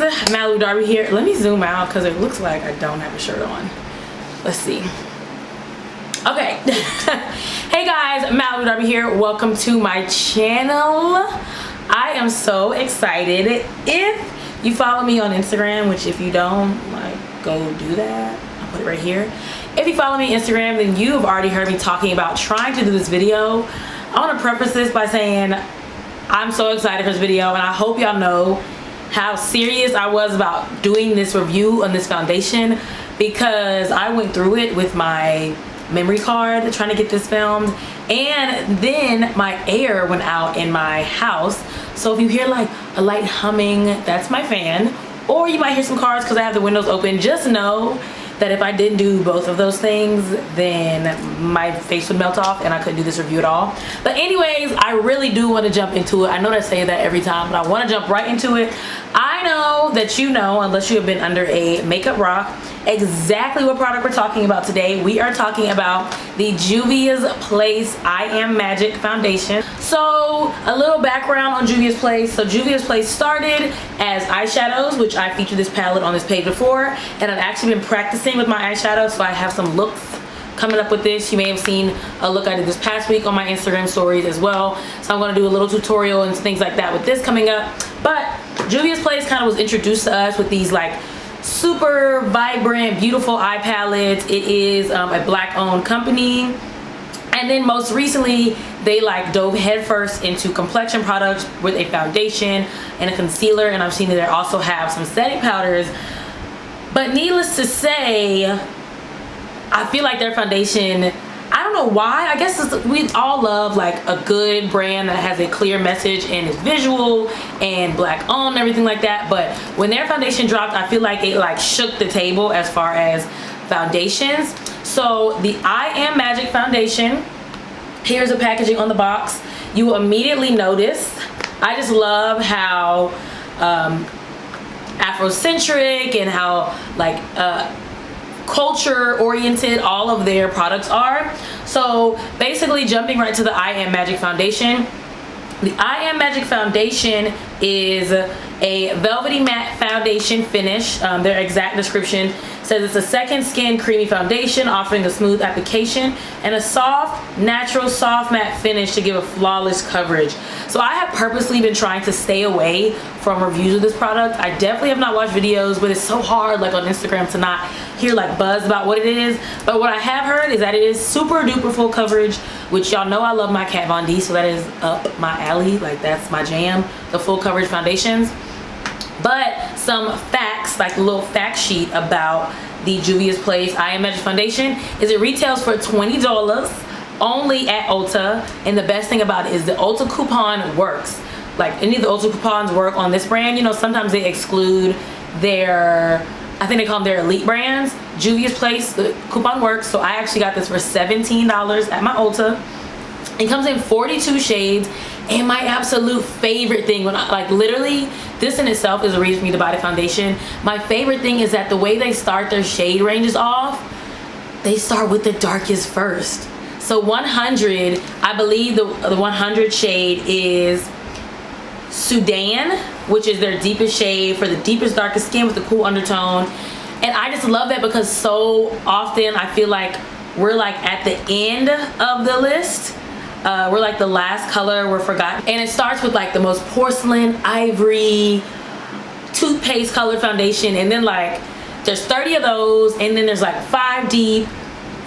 Malibu Darby here. Let me zoom out because it looks like I don't have a shirt on. Let's see. Okay. Hey guys, Malibu Darby here. Welcome to my channel. I am so excited. If you follow me on Instagram, which if you don't, like, go do that. I'll put it right here. If you follow me on Instagram, then you have already heard me talking about trying to do this video. I want to preface this by saying I'm so excited for this video, and I hope y'all know how serious I was about doing this review on this foundation, because I went through it with my memory card trying to get this filmed, and then my air went out in my house. So if you hear like a light humming, that's my fan, or you might hear some cars because I have the windows open. Just know that if I didn't do both of those things, then my face would melt off and I couldn't do this review at all. But anyways, I really do want to jump into it. I know that I say that every time, but I want to jump right into it. I know that you know, unless you have been under a makeup rock, exactly what product we're talking about today. We are talking about the Juvia's Place I Am Magic Foundation. So a little background on Juvia's Place. So Juvia's Place started as eyeshadows, which I featured this palette on this page before, and I've actually been practicing with my eyeshadows, so I have some looks coming up with this. You may have seen a look I did this past week on my Instagram stories as well. So I'm going to do a little tutorial and things like that with this coming up. But Juvia's Place kind of was introduced to us with these like super vibrant, beautiful eye palettes. It is a black owned company, and then most recently they like dove headfirst into complexion products with a foundation and a concealer, and I've seen that they also have some setting powders. But needless to say, I feel like their foundation, I don't know why, I guess we all love like a good brand that has a clear message and is visual and black owned and everything like that. But when their foundation dropped, I feel like it like shook the table as far as foundations. So the I Am Magic Foundation, here's the packaging on the box. You will immediately notice, I just love how Afrocentric and how like culture oriented all of their products are. So basically, jumping right to the I Am Magic Foundation. The I Am Magic Foundation is a velvety matte foundation finish. Their exact description says it's a second skin creamy foundation offering a smooth application and a soft, natural, soft matte finish to give a flawless coverage. So I have purposely been trying to stay away from reviews of this product. I definitely have not watched videos, but it's so hard like on Instagram to not hear like buzz about what it is. But what I have heard is that it is super duper full coverage, which y'all know I love my Kat Von D, so that is up my alley. Like that's my jam, the full coverage foundations. But some facts, like a little fact sheet about the Juvia's Place I Am Magic Foundation is it retails for $20 only at Ulta, and the best thing about it is the Ulta coupon works. Like any of the Ulta coupons work on this brand. You know, sometimes they exclude their, I think they call them their elite brands. Juvia's Place, the coupon works, so I actually got this for $17 at my Ulta. It comes in 42 shades, and my absolute favorite thing, when I, like literally, this in itself is a reason for me to buy the foundation. My favorite thing is that the way they start their shade ranges off, they start with the darkest first. So 100, I believe the 100 shade is Suede, which is their deepest shade for the deepest, darkest skin with a cool undertone. And I just love that because so often I feel like we're like at the end of the list. We're like the last color we're forgotten. And it starts with like the most porcelain, ivory, toothpaste colored foundation. And then like there's 30 of those. And then there's like 5 deep,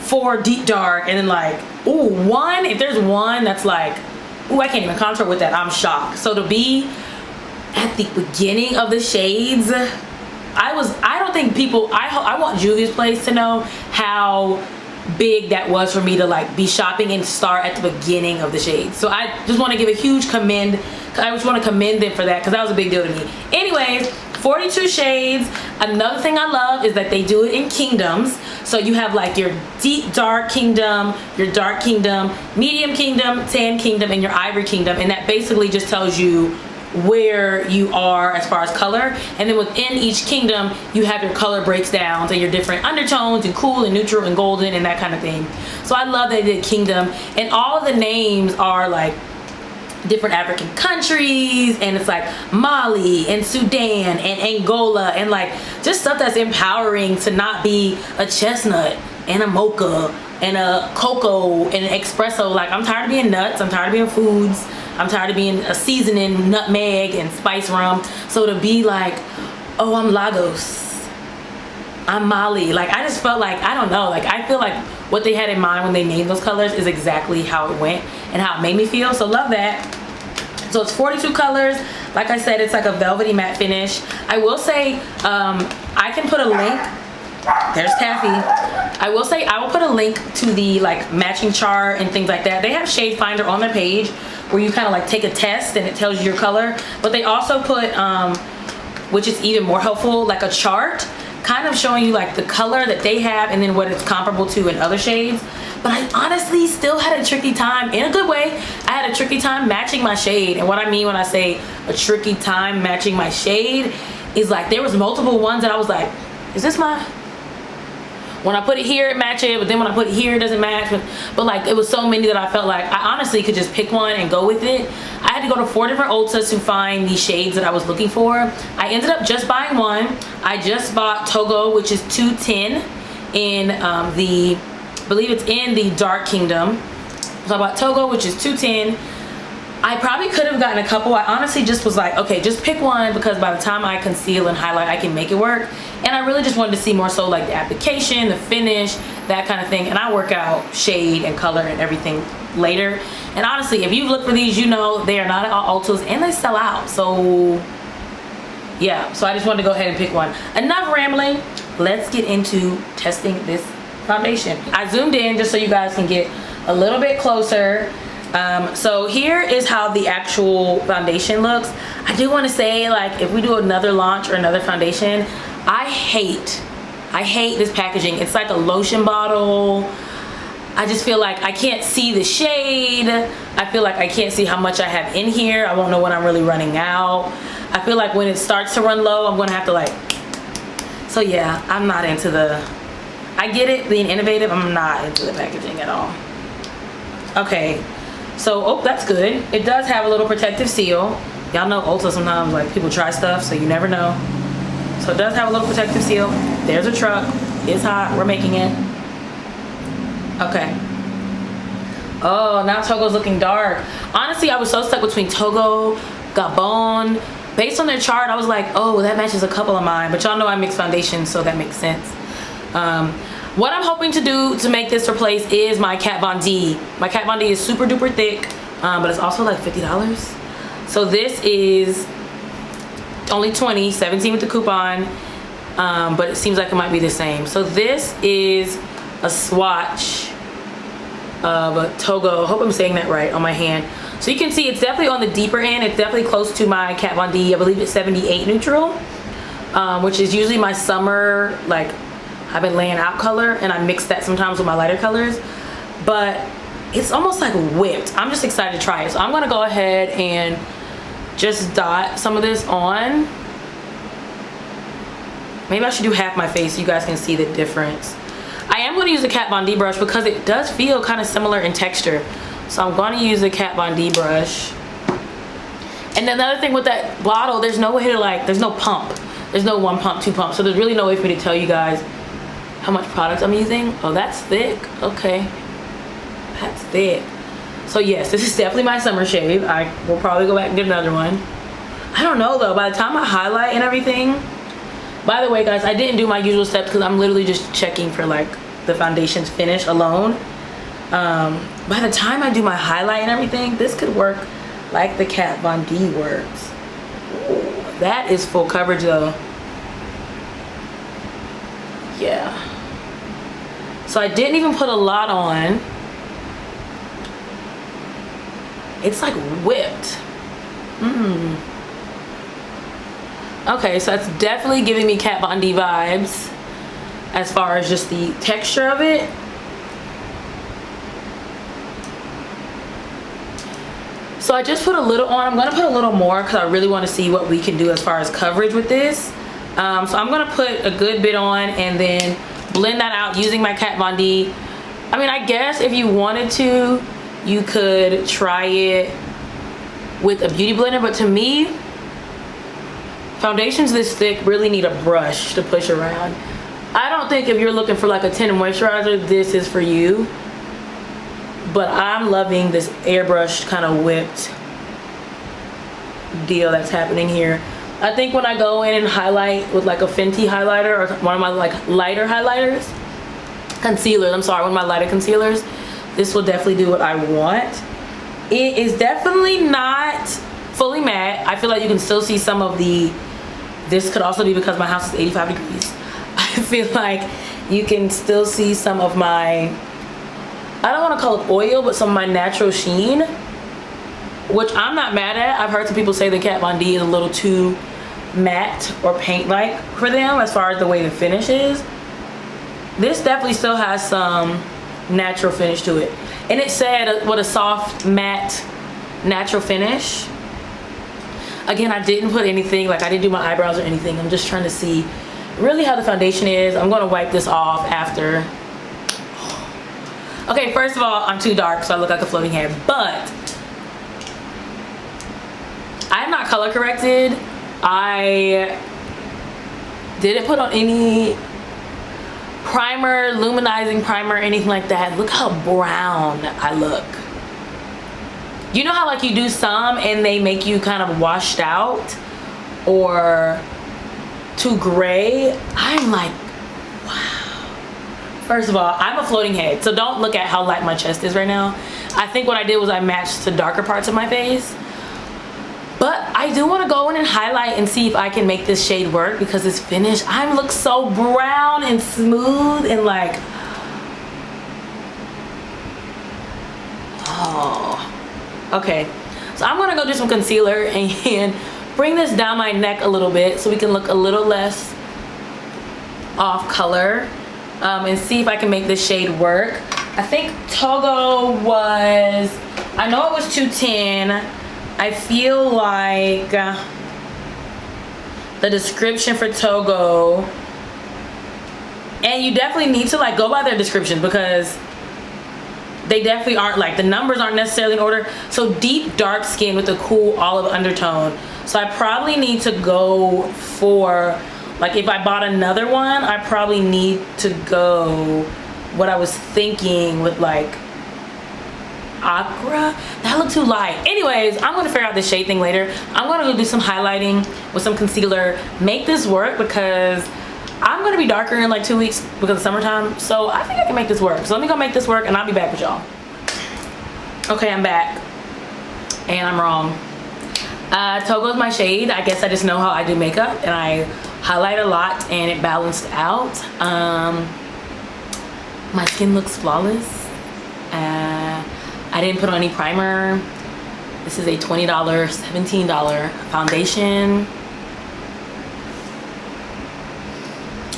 4 deep dark. And then like, ooh, one, if there's one that's like, ooh, I can't even contour with that. I'm shocked. So to be at the beginning of the shades, I don't think people, I want Juvia's Place to know how big that was for me to like be shopping and start at the beginning of the shades. So I just want to give a huge commend. I just want to commend them for that because that was a big deal to me. Anyways, 42 shades. Another thing I love is that they do it in kingdoms. So you have like your deep dark kingdom, your dark kingdom, medium kingdom, tan kingdom, and your ivory kingdom, and that basically just tells you where you are as far as color. And then within each kingdom you have your color breakdowns and your different undertones and cool and neutral and golden and that kind of thing. So I love that they did kingdom, and all of the names are like different African countries, and it's like Mali and Sudan and Angola, and like just stuff that's empowering to not be a chestnut and a mocha and a cocoa and an espresso. Like, I'm tired of being nuts, I'm tired of being foods, I'm tired of being a seasoning, nutmeg and spice rum. So to be like, oh, I'm Lagos, I'm Mali, like I just felt like, I don't know, like I feel like what they had in mind when they named those colors is exactly how it went and how it made me feel. So love that. So it's 42 colors. Like I said, it's like a velvety matte finish. I will say, I can put a link. There's Taffy. I will say I will put a link to the like matching chart and things like that. They have shade finder on their page where you kind of like take a test and it tells you your color. But they also put, which is even more helpful, like a chart kind of showing you like the color that they have and then what it's comparable to in other shades. But I honestly still had a tricky time, in a good way. I had a tricky time matching my shade. And what I mean when I say a tricky time matching my shade is like there was multiple ones that I was like, is this my... When I put it here, it matches, but then when I put it here, it doesn't match. But like, it was so many that I felt like I honestly could just pick one and go with it. I had to go to 4 different Ultas to find the shades that I was looking for. I ended up just buying one. I just bought Togo, which is 210 in I believe it's in the Dark Kingdom. So I bought Togo, which is 210. I probably could have gotten a couple. I honestly just was like, okay, just pick one, because by the time I conceal and highlight, I can make it work. And I really just wanted to see more so like the application, the finish, that kind of thing. And I work out shade and color and everything later. And honestly, if you look for these, you know they are not at all Ultas and they sell out. So yeah, so I just wanted to go ahead and pick one. Enough rambling. Let's get into testing this foundation. I zoomed in just so you guys can get a little bit closer. So here is how the actual foundation looks. I do want to say, like, if we do another launch or another foundation, I hate this packaging. It's like a lotion bottle. I just feel like I can't see the shade. I feel like I can't see how much I have in here. I won't know when I'm really running out. I feel like when it starts to run low, I'm gonna have to like, so yeah, I'm not into the, I get it being innovative, I'm not into the packaging at all. Okay. So, oh, that's good. It does have a little protective seal. Y'all know Ulta sometimes, like, people try stuff, so you never know. So it does have a little protective seal. There's a truck. It's hot. We're making it. Okay. Oh, now Togo's looking dark. Honestly, I was so stuck between Togo, Gabon. Based on their chart, I was like, oh, that matches a couple of mine. But y'all know I mix foundations, so that makes sense. What I'm hoping to do to make this replace is my Kat Von D. My Kat Von D is super duper thick, but it's also like $50. So this is only $20, $17 with the coupon, but it seems like it might be the same. So this is a swatch of a Togo, I hope I'm saying that right, on my hand. So you can see it's definitely on the deeper end. It's definitely close to my Kat Von D. I believe it's 78 neutral, which is usually my summer, like, I've been laying out color, and I mix that sometimes with my lighter colors, but it's almost like whipped. I'm just excited to try it. So I'm gonna go ahead and just dot some of this on. Maybe I should do half my face so you guys can see the difference. I am gonna use a Kat Von D brush because it does feel kind of similar in texture. So I'm gonna use a Kat Von D brush. And another thing with that bottle, there's no way to like, there's no pump. There's no 1 pump, 2 pump. So there's really no way for me to tell you guys how much product I'm using. Oh, that's thick. Okay, that's thick. So yes, this is definitely my summer shade. I will probably go back and get another one. I don't know though, by the time I highlight and everything. By the way guys, I didn't do my usual steps because I'm literally just checking for like the foundation's finish alone. By the time I do my highlight and everything, this could work like the Kat Von D works. Ooh, that is full coverage though. Yeah. So I didn't even put a lot on. It's like whipped. Okay, so that's definitely giving me Kat Von D vibes as far as just the texture of it. So I just put a little on. I'm gonna put a little more because I really want to see what we can do as far as coverage with this. So I'm gonna put a good bit on and then blend that out using my Kat Von D. I mean, I guess if you wanted to, you could try it with a beauty blender, but to me, foundations this thick really need a brush to push around. I don't think if you're looking for like a tinted moisturizer, this is for you. But I'm loving this airbrushed kind of whipped deal that's happening here. I think when I go in and highlight with like a Fenty highlighter or one of my like lighter highlighters, concealers, I'm sorry, one of my lighter concealers, this will definitely do what I want. It is definitely not fully matte. I feel like you can still see some of the, this could also be because my house is 85 degrees. I feel like you can still see some of my, I don't want to call it oil, but some of my natural sheen, which I'm not mad at. I've heard some people say the Kat Von D is a little too matte or paint-like for them as far as the way the finish is. This definitely still has some natural finish to it. And it said what a soft, matte, natural finish. Again, I didn't put anything, like I didn't do my eyebrows or anything. I'm just trying to see really how the foundation is. I'm gonna wipe this off after. Okay, first of all, I'm too dark, so I look like a floating head, but I'm not color corrected. I didn't put on any primer, luminizing primer, anything like that. Look how brown I look. You know how like you do some and they make you kind of washed out or too gray? I'm like, wow. First of all, I'm a floating head, so don't look at how light my chest is right now. I think what I did was I matched the darker parts of my face. But I do want to go in and highlight and see if I can make this shade work, because this finish, I look so brown and smooth and like, oh, okay. So I'm gonna go do some concealer and bring this down my neck a little bit so we can look a little less off color, and see if I can make this shade work. I think Togo was, I know it was 210. I feel like the description for Togo, and you definitely need to like go by their description because they definitely aren't like, the numbers aren't necessarily in order. So deep dark skin with a cool olive undertone. So I probably need to go for, like if I bought another one, I probably need to go what I was thinking with like Aqua. That looked too light. Anyways, I'm gonna figure out this shade thing later. I'm gonna go do some highlighting with some concealer, make this work, because I'm gonna be darker in like 2 weeks because of summertime. So I think I can make this work. So let me go make this work and I'll be back with y'all. Okay, I'm back and I'm wrong. Togo's my shade. I guess I just know how I do makeup and I highlight a lot and it balanced out. My skin looks flawless. I didn't put on any primer. This is a $20, $17 foundation.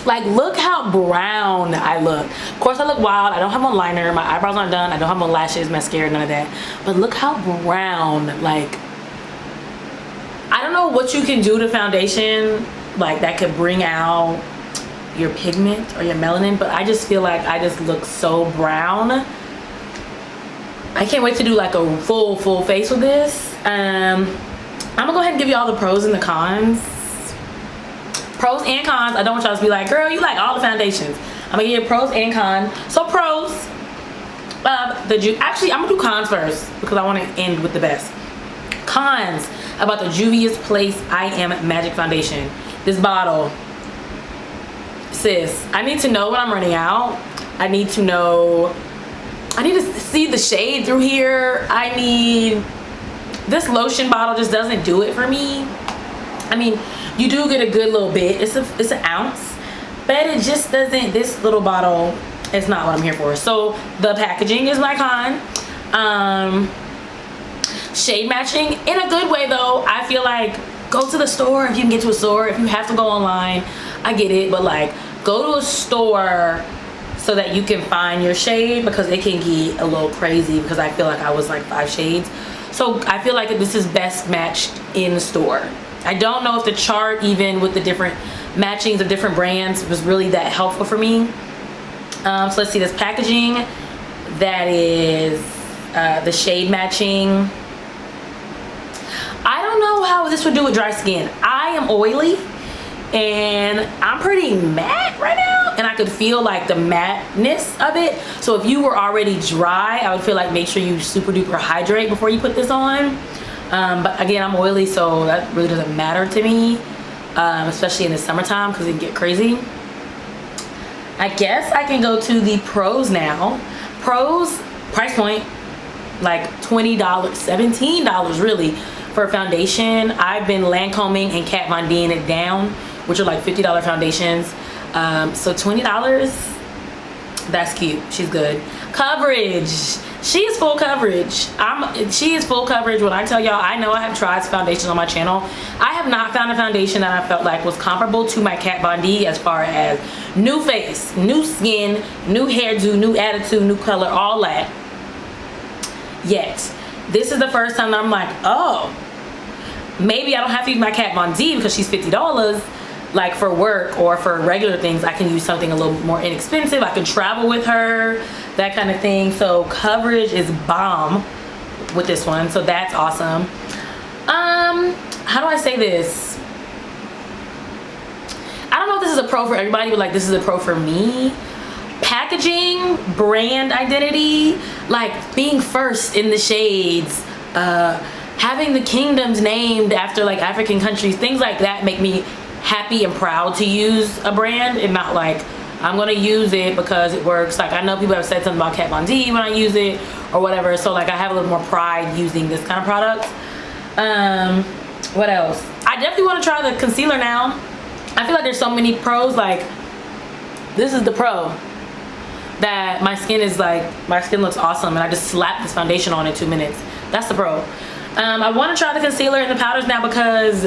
Like, look how brown I look. Of course I look wild. I don't have on liner. My eyebrows aren't done. I don't have on lashes, mascara, none of that. But look how brown, like, I don't know what you can do to foundation, like that could bring out your pigment or your melanin, but I just feel like I just look so brown. I can't wait to do like a full face with this. I'm gonna go ahead and give you all the pros and the cons. Pros and cons. I don't want y'all to be like, girl, you like all the foundations. I'm gonna give you pros and cons. So pros, actually I'm gonna do cons first because I want to end with the best. Cons about the Juvia's Place I Am Magic Foundation. This bottle, sis, I need to know when I'm running out. I need to know, I need to see the shade through here. I need, this lotion bottle just doesn't do it for me. I mean, you do get a good little bit. It's an ounce, but it just doesn't, this little bottle is not what I'm here for. So the packaging is my con. Shade matching in a good way though. I feel like go to the store if you can get to a store. If you have to go online, I get it, but like go to a store so that you can find your shade, because it can get a little crazy because I feel like I was like 5 shades. So I feel like this is best matched in the store. I don't know if the chart even with the different matchings of different brands was really that helpful for me. So let's see this packaging. That is the shade matching. know how this would do with dry skin. I am oily and I'm pretty matte right now, and I could feel like the matteness of it. So if you were already dry, I would feel like make sure you super duper hydrate before you put this on. But again, I'm oily, so that really doesn't matter to me, especially in the summertime because it can get crazy. I guess I can go to the pros now. Pros, price point, like $20, $17 really for a foundation. I've been Lancoming and Kat Von D'ing it down, which are like $50 foundations. So $20, that's cute. She's good. Coverage. She is full coverage. She is full coverage. When I tell y'all, I know I have tried foundations on my channel. I have not found a foundation that I felt like was comparable to my Kat Von D as far as new face, new skin, new hairdo, new attitude, new color, all that. Yet, this is the first time that I'm like, oh, maybe I don't have to use my Kat Von D because she's $50. Like for work or for regular things, I can use something a little more inexpensive. I can travel with her, that kind of thing. So coverage is bomb with this one, so that's awesome. How do I say this? I don't know if this is a pro for everybody, but like this is a pro for me. Packaging, brand identity, like being first in the shades, having the kingdoms named after like African countries, things like that make me happy and proud to use a brand, and not like I'm gonna use it because it works. Like I know people have said something about Kat Von D when I use it or whatever, so like I have a little more pride using this kind of product. What else? I definitely want to try the concealer now. I feel like there's so many pros. Like this is the pro, that my skin is like, my skin looks awesome and I just slapped this foundation on in 2 minutes. That's the pro. I want to try the concealer and the powders now because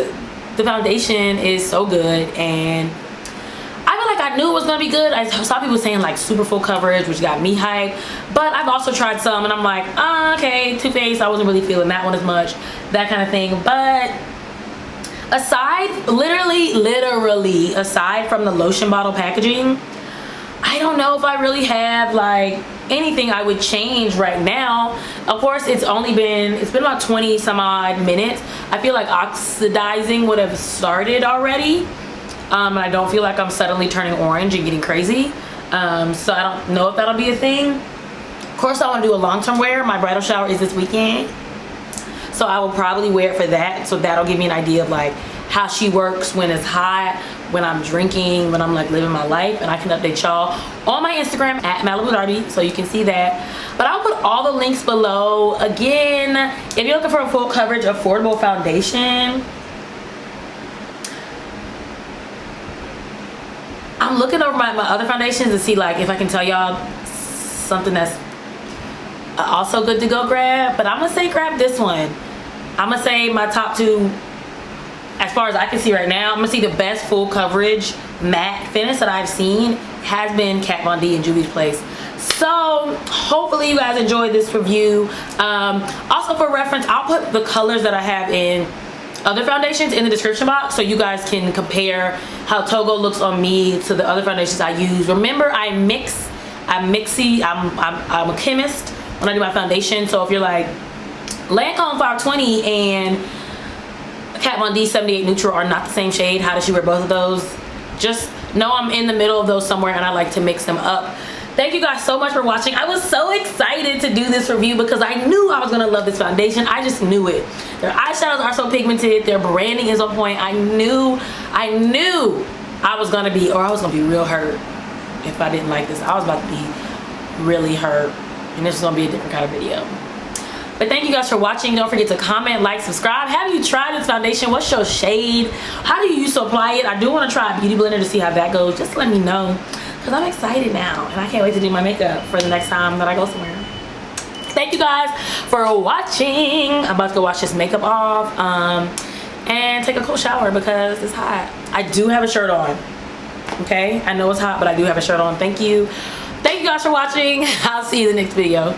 the foundation is so good, and I feel like I knew it was gonna be good. I saw people saying like super full coverage, which got me hyped, but I've also tried some and I'm like, okay, Too Faced, I wasn't really feeling that one as much, that kind of thing. But aside, literally aside from the lotion bottle packaging, I don't know if I really have like anything I would change right now. Of course, it's been about 20 some odd minutes. I feel like oxidizing would have started already, and I don't feel like I'm suddenly turning orange and getting crazy, so I don't know if that'll be a thing. Of course, I want to do a long-term wear. My bridal shower is this weekend, so I will probably wear it for that, so that'll give me an idea of like how she works when it's hot, when I'm drinking, when I'm like living my life, and I can update y'all on my Instagram at Malibu Darby, so you can see that. But I'll put all the links below. Again, if you're looking for a full coverage affordable foundation, I'm looking over my other foundations to see like if I can tell y'all something that's also good to go grab. But I'm gonna say grab this one. I'm gonna say my top two, as far as I can see right now, I'm gonna see the best full coverage matte finish that I've seen has been Kat Von D and Juvia's Place. So hopefully you guys enjoyed this review. Also for reference, I'll put the colors that I have in other foundations in the description box so you guys can compare how Togo looks on me to the other foundations I use. Remember, I'm a chemist when I do my foundation. So if you're like Lancome 520 and Kat Von D 78 Neutral are not the same shade, how does she wear both of those? Just know I'm in the middle of those somewhere, and I like to mix them up. Thank you guys so much for watching. I was so excited to do this review because I knew I was gonna love this foundation. I just knew it. Their eyeshadows are so pigmented, their branding is on point. I knew I was gonna be real hurt if I didn't like this. I was about to be really hurt, and this is gonna be a different kind of video. But thank you guys for watching. Don't forget to comment, like, subscribe. Have you tried this foundation? What's your shade? How do you used to apply it? I do want to try a beauty blender to see how that goes. Just let me know, because I'm excited now and I can't wait to do my makeup for the next time that I go somewhere. Thank you guys for watching. I'm about to go wash this makeup off and take a cold shower because it's hot. I do have a shirt on, okay? I know it's hot, but I do have a shirt on. Thank you guys for watching. I'll see you in the next video.